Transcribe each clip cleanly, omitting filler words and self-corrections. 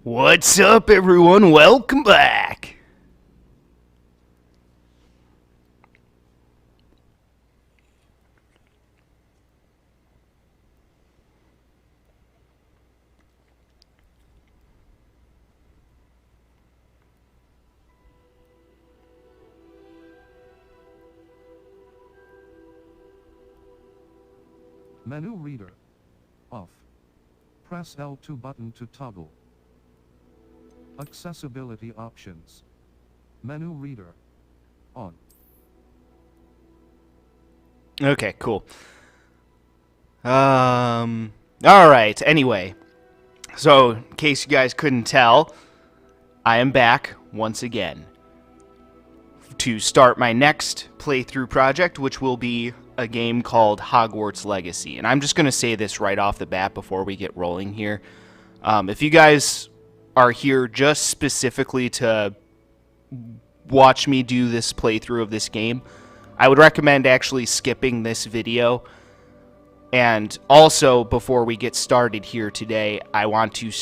What's up, everyone? Welcome back. Menu reader. Off. Press L2 button to toggle. Accessibility options. Menu reader. On. Okay, cool. Alright, anyway. So, in case you guys couldn't tell, I am back once again to start my next playthrough project, which will be a game called Hogwarts Legacy. And I'm just going to say this right off the bat before we get rolling here. If you guys are here just specifically to watch me do this playthrough of this game, I would recommend actually skipping this video. And also, before we get started here today, I want to,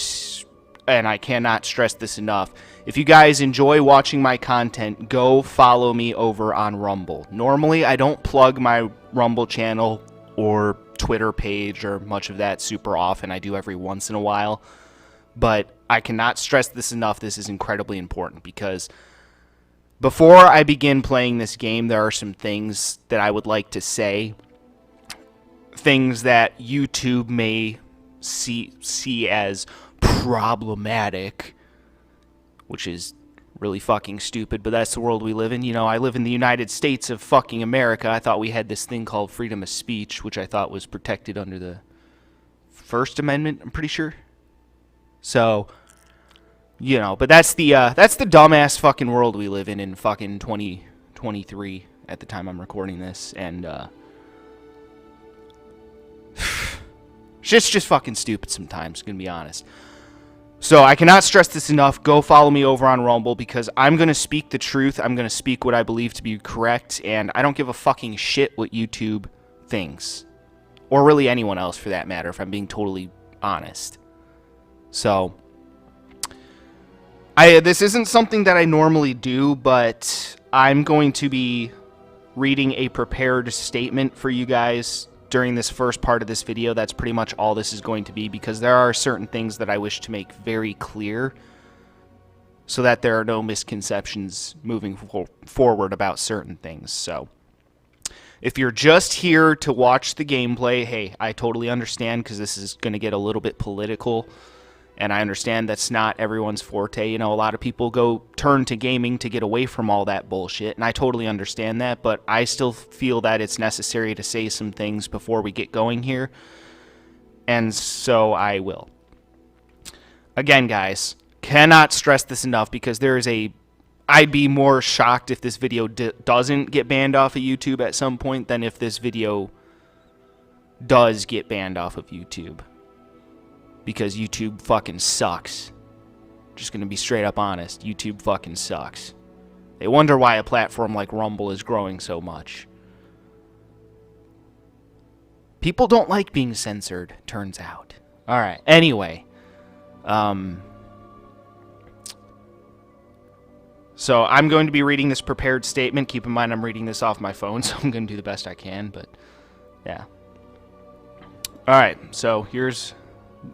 and I cannot stress this enough, if you guys enjoy watching my content, go follow me over on Rumble. Normally, I don't plug my Rumble channel or Twitter page or much of that super often. I do every once in a while. But I cannot stress this enough. This is incredibly important because before I begin playing this game, there are some things that I would like to say. Things that YouTube may see as problematic, which is really fucking stupid, but that's the world we live in. You know, I live in the United States of fucking America. I thought we had this thing called freedom of speech, which I thought was protected under the First Amendment, I'm pretty sure. So, you know, but that's the dumbass fucking world we live in fucking 2023 at the time I'm recording this, and shit's just fucking stupid sometimes, gonna be honest. So I cannot stress this enough. Go follow me over on Rumble because I'm going to speak the truth. I'm going to speak what I believe to be correct. And I don't give a fucking shit what YouTube thinks. Or really anyone else for that matter, if I'm being totally honest. So, this isn't something that I normally do, but I'm going to be reading a prepared statement for you guys during this first part of this video. That's pretty much all this is going to be because there are certain things that I wish to make very clear so that there are no misconceptions moving forward about certain things. So if you're just here to watch the gameplay, hey, I totally understand because this is going to get a little bit political. And I understand that's not everyone's forte. You know, a lot of people go turn to gaming to get away from all that bullshit. And I totally understand that. But I still feel that it's necessary to say some things before we get going here. And so I will. Again, guys, cannot stress this enough because there is a... I'd be more shocked if this video doesn't get banned off of YouTube at some point than if this video does get banned off of YouTube. Because YouTube fucking sucks. Just gonna be straight up honest. YouTube fucking sucks. They wonder why a platform like Rumble is growing so much. People don't like being censored, turns out. Alright, anyway. So I'm going to be reading this prepared statement. Keep in mind I'm reading this off my phone, so I'm going to do the best I can, but yeah. Alright, so here's...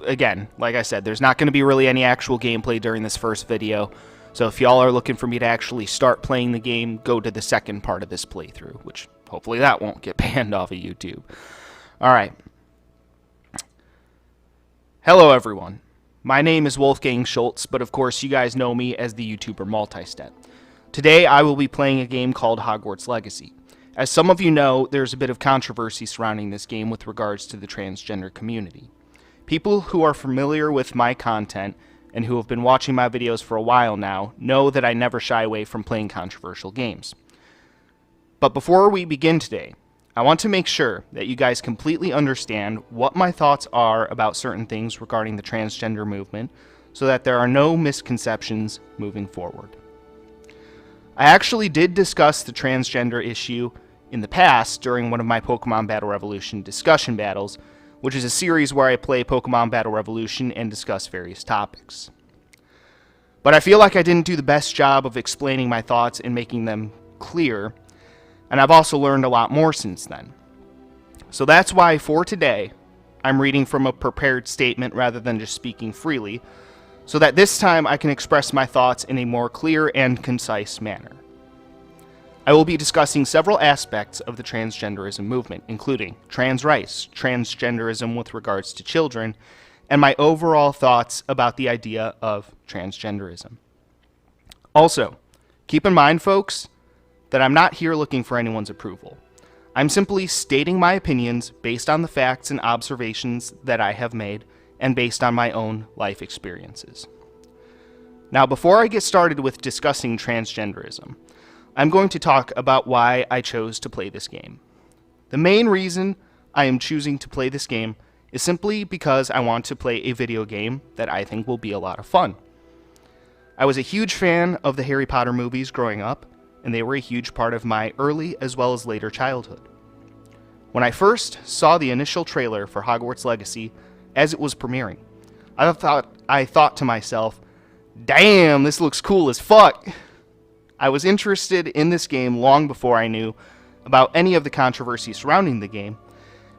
Again, like I said, there's not going to be really any actual gameplay during this first video. So if y'all are looking for me to actually start playing the game, go to the second part of this playthrough, which hopefully that won't get banned off of YouTube. Alright. Hello everyone. My name is Wolfgang Schultz, but of course you guys know me as the YouTuber Multistep. Today I will be playing a game called Hogwarts Legacy. As some of you know, there's a bit of controversy surrounding this game with regards to the transgender community. People who are familiar with my content and who have been watching my videos for a while now know that I never shy away from playing controversial games. But before we begin today, I want to make sure that you guys completely understand what my thoughts are about certain things regarding the transgender movement so that there are no misconceptions moving forward. I actually did discuss the transgender issue in the past during one of my Pokemon Battle Revolution discussion battles, which is a series where I play Pokemon Battle Revolution and discuss various topics. But I feel like I didn't do the best job of explaining my thoughts and making them clear, and I've also learned a lot more since then. So that's why for today, I'm reading from a prepared statement rather than just speaking freely, so that this time I can express my thoughts in a more clear and concise manner. I will be discussing several aspects of the transgenderism movement, including trans rights, transgenderism with regards to children, and my overall thoughts about the idea of transgenderism. Also, keep in mind, folks, that I'm not here looking for anyone's approval. I'm simply stating my opinions based on the facts and observations that I have made and based on my own life experiences. Now, before I get started with discussing transgenderism, I'm going to talk about why I chose to play this game. The main reason I am choosing to play this game is simply because I want to play a video game that I think will be a lot of fun. I was a huge fan of the Harry Potter movies growing up, and they were a huge part of my early as well as later childhood. When I first saw the initial trailer for Hogwarts Legacy as it was premiering, I thought to myself, damn, this looks cool as fuck. I was interested in this game long before I knew about any of the controversy surrounding the game,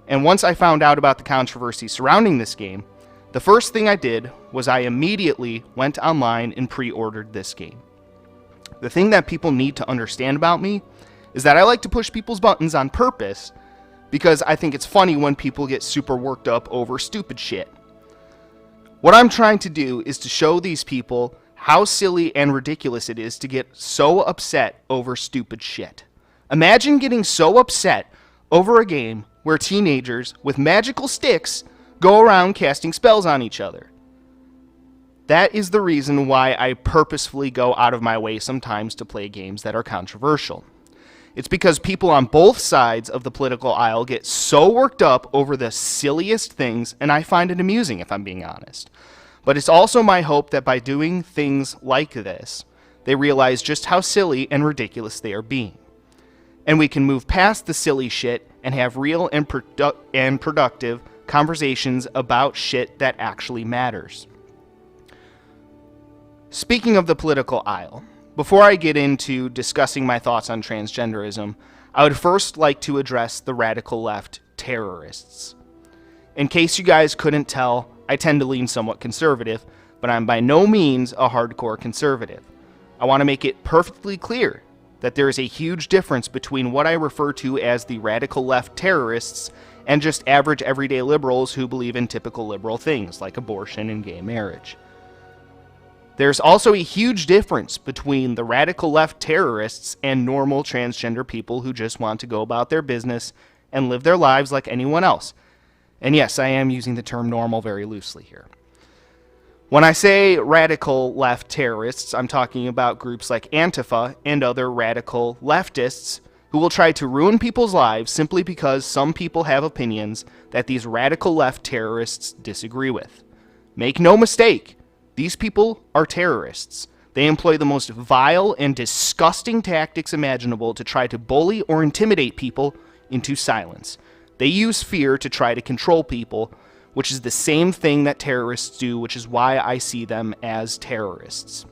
and once I found out about the controversy surrounding this game, the first thing I did was I immediately went online and pre-ordered this game. The thing that people need to understand about me is that I like to push people's buttons on purpose because I think it's funny when people get super worked up over stupid shit. What I'm trying to do is to show these people how silly and ridiculous it is to get so upset over stupid shit. Imagine getting so upset over a game where teenagers with magical sticks go around casting spells on each other. That is the reason why I purposefully go out of my way sometimes to play games that are controversial. It's because people on both sides of the political aisle get so worked up over the silliest things, and I find it amusing, if I'm being honest. But it's also my hope that by doing things like this, they realize just how silly and ridiculous they are being. And we can move past the silly shit and have real and productive conversations about shit that actually matters. Speaking of the political aisle, before I get into discussing my thoughts on transgenderism, I would first like to address the radical left terrorists. In case you guys couldn't tell, I tend to lean somewhat conservative, but I'm by no means a hardcore conservative. I want to make it perfectly clear that there is a huge difference between what I refer to as the radical left terrorists and just average everyday liberals who believe in typical liberal things like abortion and gay marriage. There's also a huge difference between the radical left terrorists and normal transgender people who just want to go about their business and live their lives like anyone else. And yes, I am using the term normal very loosely here. When I say radical left terrorists, I'm talking about groups like Antifa and other radical leftists who will try to ruin people's lives simply because some people have opinions that these radical left terrorists disagree with. Make no mistake, these people are terrorists. They employ the most vile and disgusting tactics imaginable to try to bully or intimidate people into silence. They use fear to try to control people, which is the same thing that terrorists do, which is why I see them as terrorists.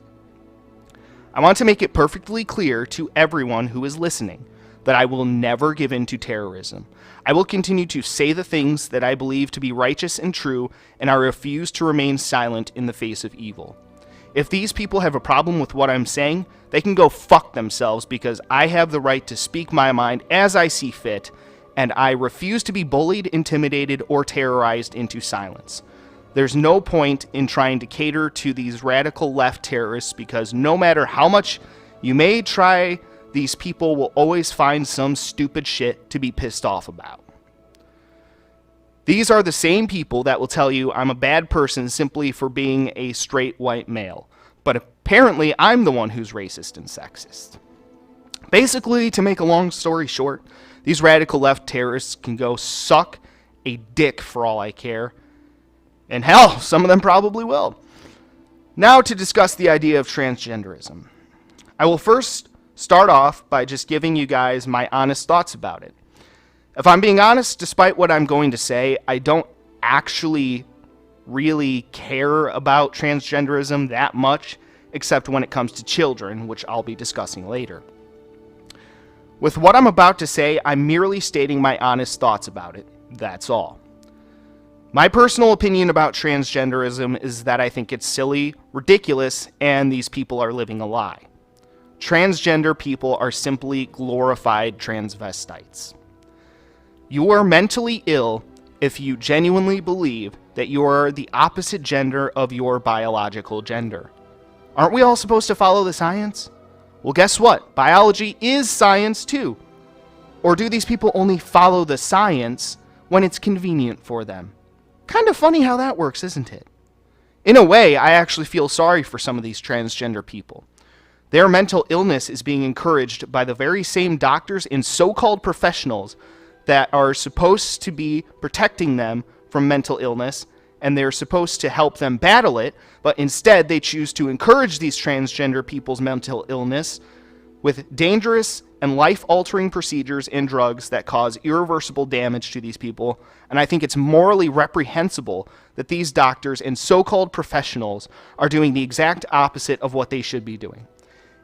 I want to make it perfectly clear to everyone who is listening that I will never give in to terrorism. I will continue to say the things that I believe to be righteous and true, and I refuse to remain silent in the face of evil. If these people have a problem with what I'm saying, they can go fuck themselves because I have the right to speak my mind as I see fit, and I refuse to be bullied, intimidated, or terrorized into silence. There's no point in trying to cater to these radical left terrorists because no matter how much you may try, these people will always find some stupid shit to be pissed off about. These are the same people that will tell you I'm a bad person simply for being a straight white male. But apparently I'm the one who's racist and sexist. Basically, to make a long story short, these radical left terrorists can go suck a dick for all I care. And hell, some of them probably will. Now to discuss the idea of transgenderism. I will first start off by just giving you guys my honest thoughts about it. If I'm being honest, despite what I'm going to say, I don't actually really care about transgenderism that much, except when it comes to children, which I'll be discussing later. With what I'm about to say, I'm merely stating my honest thoughts about it. That's all. My personal opinion about transgenderism is that I think it's silly, ridiculous, and these people are living a lie. Transgender people are simply glorified transvestites. You are mentally ill if you genuinely believe that you are the opposite gender of your biological gender. Aren't we all supposed to follow the science? Well, guess what? Biology is science too. Or do these people only follow the science when it's convenient for them? Kind of funny how that works, isn't it? In a way, I actually feel sorry for some of these transgender people. Their mental illness is being encouraged by the very same doctors and so-called professionals that are supposed to be protecting them from mental illness, and they're supposed to help them battle it, but instead they choose to encourage these transgender people's mental illness with dangerous and life-altering procedures and drugs that cause irreversible damage to these people. And I think it's morally reprehensible that these doctors and so-called professionals are doing the exact opposite of what they should be doing.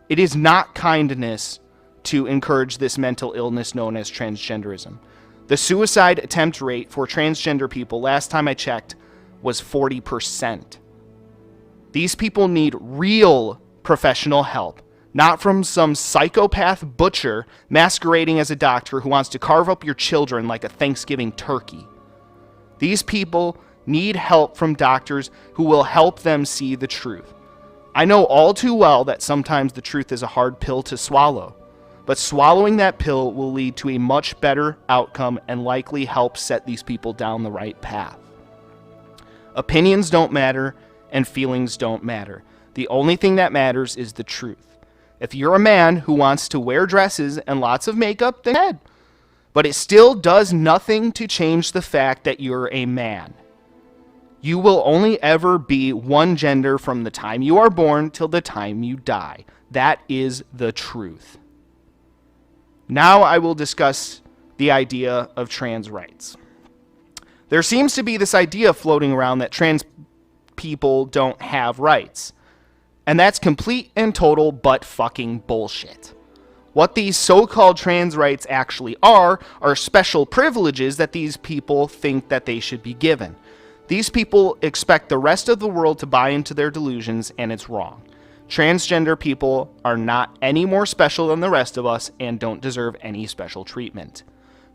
It is not kindness to encourage this mental illness known as transgenderism. The suicide attempt rate for transgender people, last time I checked, was 40%. These people need real professional help, not from some psychopath butcher masquerading as a doctor who wants to carve up your children like a Thanksgiving turkey. These people need help from doctors who will help them see the truth. I know all too well that sometimes the truth is a hard pill to swallow, but swallowing that pill will lead to a much better outcome and likely help set these people down the right path. Opinions don't matter, and feelings don't matter. The only thing that matters is the truth. If you're a man who wants to wear dresses and lots of makeup, then go ahead. But it still does nothing to change the fact that you're a man. You will only ever be one gender from the time you are born till the time you die. That is the truth. Now I will discuss the idea of trans rights. There seems to be this idea floating around that trans people don't have rights. And that's complete and total butt fucking bullshit. What these so-called trans rights actually are special privileges that these people think that they should be given. These people expect the rest of the world to buy into their delusions, and it's wrong. Transgender people are not any more special than the rest of us and don't deserve any special treatment.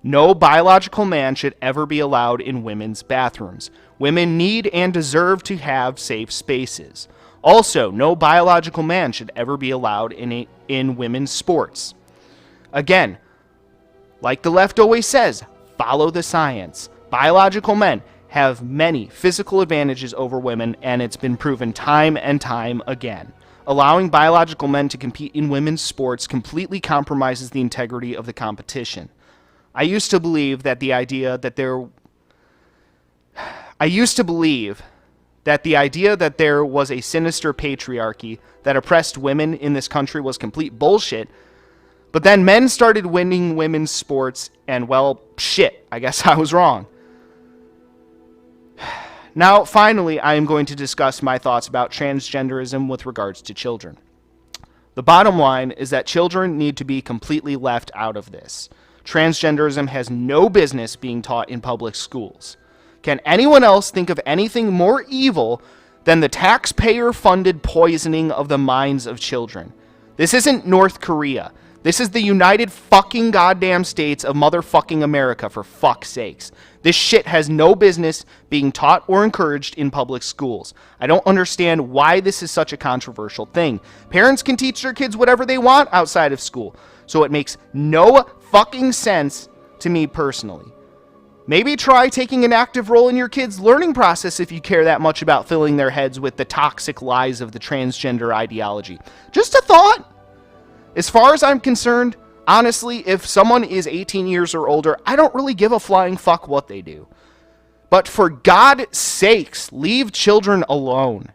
No biological man should ever be allowed in women's bathrooms. Women need and deserve to have safe spaces. Also, no biological man should ever be allowed in women's sports. Again, like the left always says, follow the science. Biological men have many physical advantages over women, and it's been proven time and time again. Allowing biological men to compete in women's sports completely compromises the integrity of the competition. I used to believe that the idea that there was a sinister patriarchy that oppressed women in this country was complete bullshit. But then men started winning women's sports, and well, shit, I guess I was wrong. Now, finally, I am going to discuss my thoughts about transgenderism with regards to children. The bottom line is that children need to be completely left out of this. Transgenderism has no business being taught in public schools. Can anyone else think of anything more evil than the taxpayer-funded poisoning of the minds of children? This isn't North Korea. This is the United fucking goddamn States of motherfucking America, for fuck's sakes. This shit has no business being taught or encouraged in public schools. I don't understand why this is such a controversial thing. Parents can teach their kids whatever they want outside of school, so it makes no fucking sense to me personally. Maybe try taking an active role in your kids' learning process if you care that much about filling their heads with the toxic lies of the transgender ideology. Just a thought. As far as I'm concerned, honestly, if someone is 18 years or older, I don't really give a flying fuck what they do. But for God's sakes, leave children alone.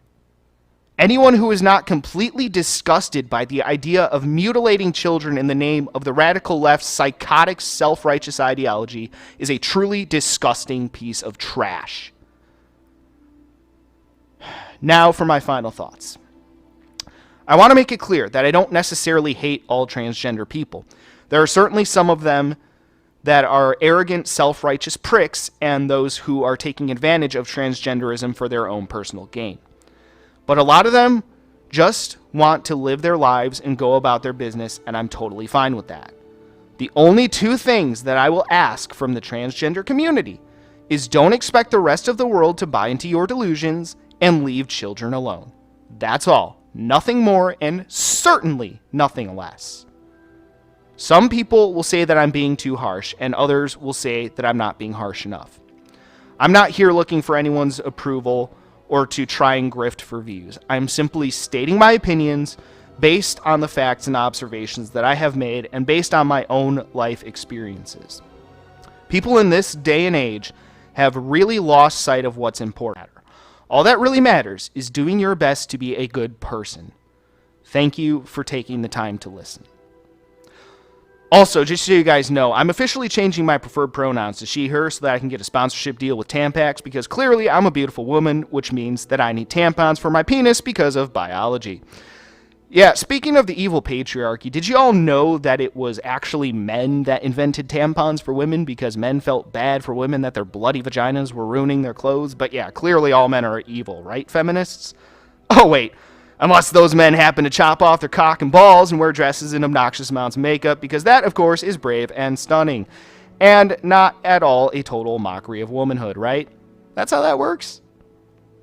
Anyone who is not completely disgusted by the idea of mutilating children in the name of the radical left's psychotic, self-righteous ideology is a truly disgusting piece of trash. Now for my final thoughts. I want to make it clear that I don't necessarily hate all transgender people. There are certainly some of them that are arrogant, self-righteous pricks, and those who are taking advantage of transgenderism for their own personal gain. But a lot of them just want to live their lives and go about their business, and I'm totally fine with that. The only two things that I will ask from the transgender community is don't expect the rest of the world to buy into your delusions and leave children alone. That's all. Nothing more and certainly nothing less. Some people will say that I'm being too harsh, and others will say that I'm not being harsh enough. I'm not here looking for anyone's approval or to try and grift for views. I'm simply stating my opinions based on the facts and observations that I have made and based on my own life experiences. People in this day and age have really lost sight of what's important. All that really matters is doing your best to be a good person. Thank you for taking the time to listen. Also, just so you guys know, I'm officially changing my preferred pronouns to she, her, so that I can get a sponsorship deal with Tampax, because clearly I'm a beautiful woman, which means that I need tampons for my penis because of biology. Yeah, speaking of the evil patriarchy, did you all know that it was actually men that invented tampons for women because men felt bad for women that their bloody vaginas were ruining their clothes? But yeah, clearly all men are evil, right, feminists? Oh, wait. Unless those men happen to chop off their cock and balls and wear dresses and obnoxious amounts of makeup, because that, of course, is brave and stunning. And not at all a total mockery of womanhood, right? That's how that works?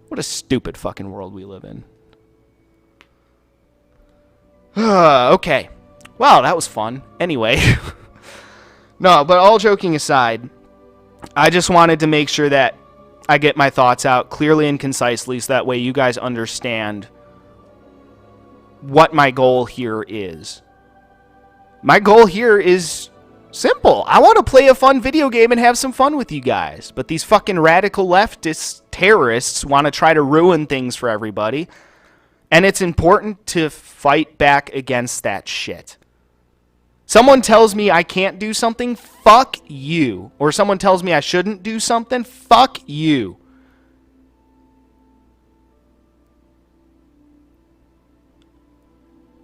What a stupid fucking world we live in. Okay. Wow, that was fun. Anyway. No, but all joking aside, I just wanted to make sure that I get my thoughts out clearly and concisely so that way you guys understand what my goal here is. My goal here is simple. I want to play a fun video game and have some fun with you guys. But these fucking radical leftist terrorists want to try to ruin things for everybody. And it's important to fight back against that shit. Someone tells me I can't do something, fuck you. Or someone tells me I shouldn't do something, fuck you.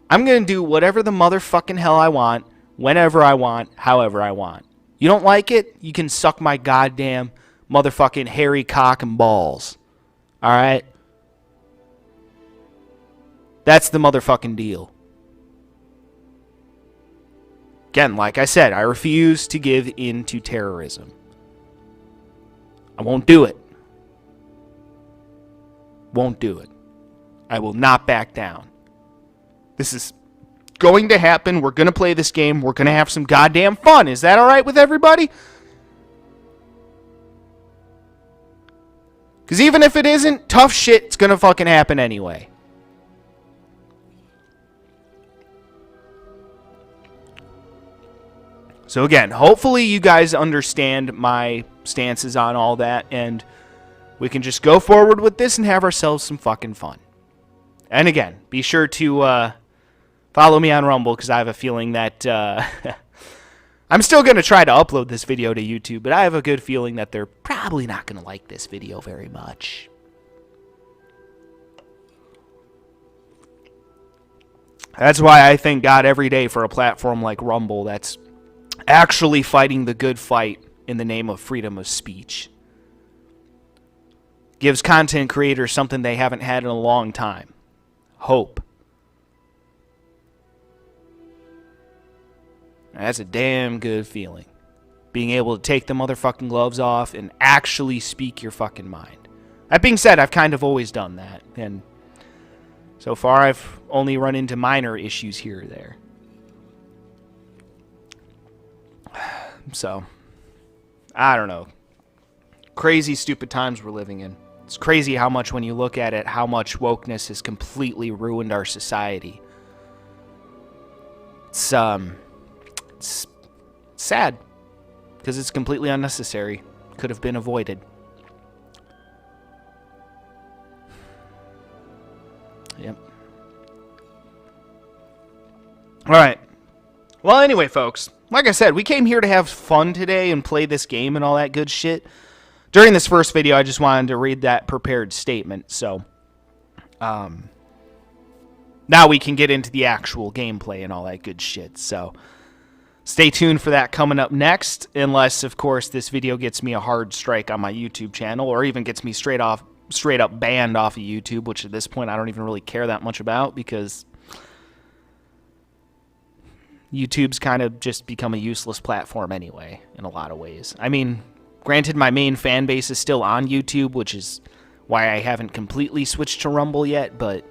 I'm going to do whatever the motherfucking hell I want, whenever I want, however I want. You don't like it? You can suck my goddamn motherfucking hairy cock and balls. Alright? That's the motherfucking deal. Again, like I said, I refuse to give in to terrorism. I won't do it. Won't do it. I will not back down. This is going to happen. We're going to play this game. We're going to have some goddamn fun. Is that all right with everybody? Because even if it isn't, tough shit's going to fucking happen anyway. So again, hopefully you guys understand my stances on all that, and we can just go forward with this and have ourselves some fucking fun. And again, be sure to follow me on Rumble, because I have a feeling that I'm still going to try to upload this video to YouTube, but I have a good feeling that they're probably not going to like this video very much. That's why I thank God every day for a platform like Rumble that's actually fighting the good fight in the name of freedom of speech. Gives content creators something they haven't had in a long time. Hope. That's a damn good feeling. Being able to take the motherfucking gloves off and actually speak your fucking mind. That being said, I've kind of always done that. And so far, I've only run into minor issues here or there. So, I don't know. Crazy, stupid times we're living in. It's crazy how much, when you look at it, how much wokeness has completely ruined our society. It's sad. Because it's completely unnecessary. Could have been avoided. Yep. Alright. Well, anyway, folks. Like I said, we came here to have fun today and play this game and all that good shit. During this first video, I just wanted to read that prepared statement. So, now we can get into the actual gameplay and all that good shit. So stay tuned for that coming up next, unless, of course, this video gets me a hard strike on my YouTube channel, or even gets me straight up banned off of YouTube, which at this point I don't even really care that much about, because YouTube's kind of just become a useless platform anyway, in a lot of ways. I mean, granted, my main fan base is still on YouTube, which is why I haven't completely switched to Rumble yet, but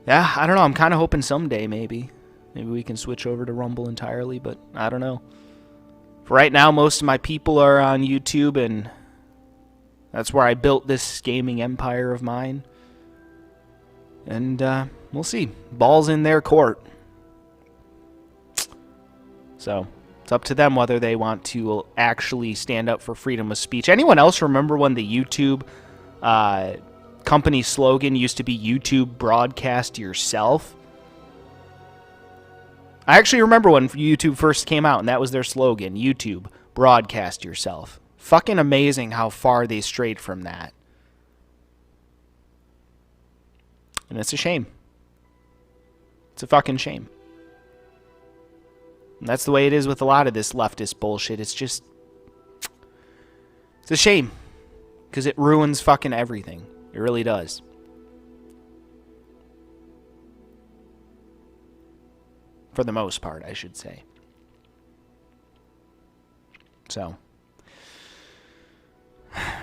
yeah, I don't know. I'm kind of hoping someday maybe we can switch over to Rumble entirely, but I don't know. For right now, most of my people are on YouTube, and that's where I built this gaming empire of mine. And we'll see. Ball's in their court. So it's up to them whether they want to actually stand up for freedom of speech. Anyone else remember when the YouTube company slogan used to be YouTube broadcast yourself? I actually remember when YouTube first came out, and that was their slogan, YouTube broadcast yourself. Fucking amazing how far they strayed from that. And it's a shame. It's a fucking shame. And that's the way it is with a lot of this leftist bullshit. It's just... it's a shame. Because it ruins fucking everything. It really does. For the most part, I should say. So...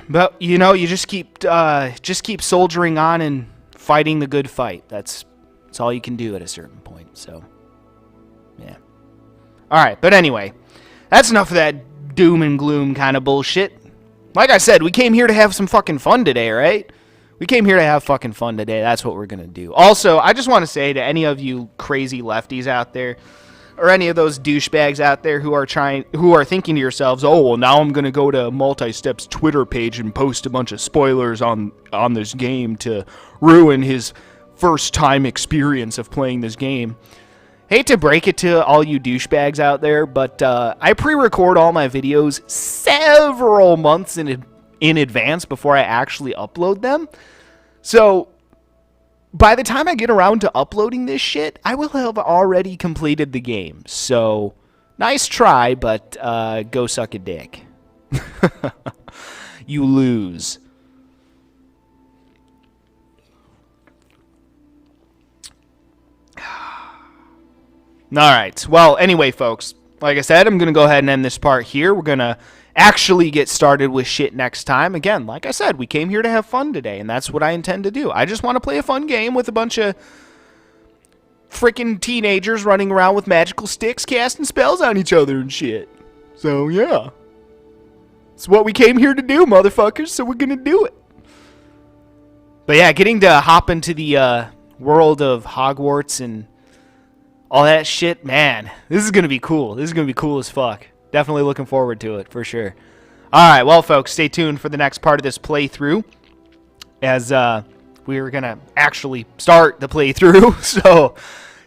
but, you know, you just keep soldiering on and fighting the good fight. That's all you can do at a certain point. So, yeah. Alright, but anyway, that's enough of that doom and gloom kind of bullshit. Like I said, we came here to have some fucking fun today, right? We came here to have fucking fun today. That's what we're going to do. Also, I just want to say to any of you crazy lefties out there, or any of those douchebags out there who are thinking to yourselves, oh, well, now I'm going to go to Multi-Step's Twitter page and post a bunch of spoilers on this game to ruin his first-time experience of playing this game. Hate to break it to all you douchebags out there, but I pre-record all my videos several months in advance before I actually upload them. So by the time I get around to uploading this shit, I will have already completed the game. So, nice try, but go suck a dick. You lose. Alright, well, anyway, folks, like I said, I'm going to go ahead and end this part here. We're going to actually get started with shit next time. Again, like I said, we came here to have fun today, and that's what I intend to do. I just want to play a fun game with a bunch of freaking teenagers running around with magical sticks casting spells on each other and shit. So, yeah. It's what we came here to do, motherfuckers, so we're going to do it. But yeah, getting to hop into the world of Hogwarts and all that shit, man, this is going to be cool. This is going to be cool as fuck. Definitely looking forward to it, for sure. Alright, well, folks, stay tuned for the next part of this playthrough, as we're going to actually start the playthrough. So,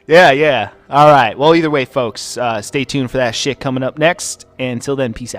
yeah. Alright, well, either way, folks, stay tuned for that shit coming up next. And until then, peace out.